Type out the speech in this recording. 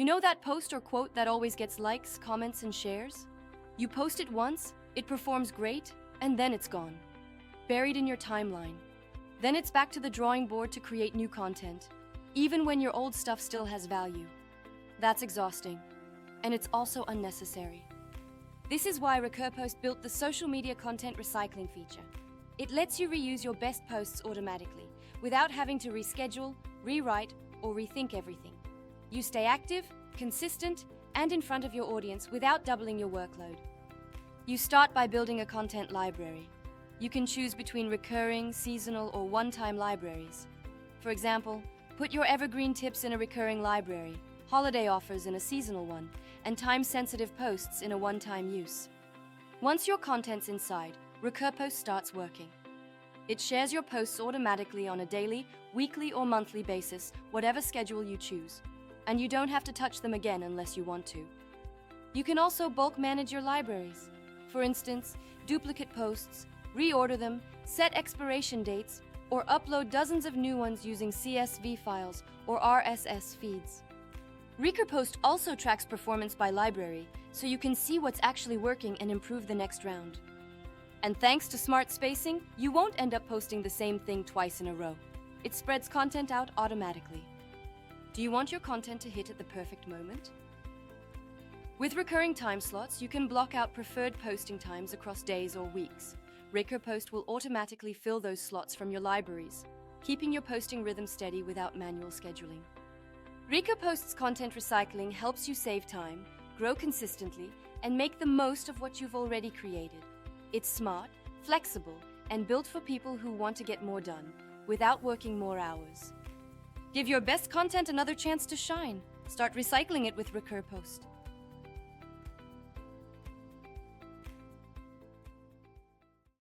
You know that post or quote that always gets likes, comments, and shares? You post it once, it performs great, and then it's gone. Buried in your timeline. Then it's back to the drawing board to create new content, even when your old stuff still has value. That's exhausting, and it's also unnecessary. This is why repurpose built the social media content recycling feature. It lets you reuse your best posts automatically, without having to reschedule, rewrite, or rethink everything. You stay active, consistent, and in front of your audience without doubling your workload. You start by building a content library. You can choose between recurring, seasonal, or one-time libraries. For example, put your evergreen tips in a recurring library, holiday offers in a seasonal one, and time-sensitive posts in a one-time use. Once your content's inside, repurpose starts working. It shares your posts automatically on a daily, weekly, or monthly basis, whatever schedule you choose. And you don't have to touch them again unless you want to. You can also bulk manage your libraries. For instance, duplicate posts, reorder them, set expiration dates, or upload dozens of new ones using CSV files or RSS feeds. Repurpose also tracks performance by library, so you can see what's actually working and improve the next round. And thanks to smart spacing, you won't end up posting the same thing twice in a row. It spreads content out automatically. Do you want your content to hit at the perfect moment? With recurring time slots, you can block out preferred posting times across days or weeks. Repurpose will automatically fill those slots from your libraries, keeping your posting rhythm steady without manual scheduling. Repurpose's content recycling helps you save time, grow consistently, and make the most of what you've already created. It's smart, flexible, and built for people who want to get more done without working more hours. Give your best content another chance to shine. Start recycling it with repurpose.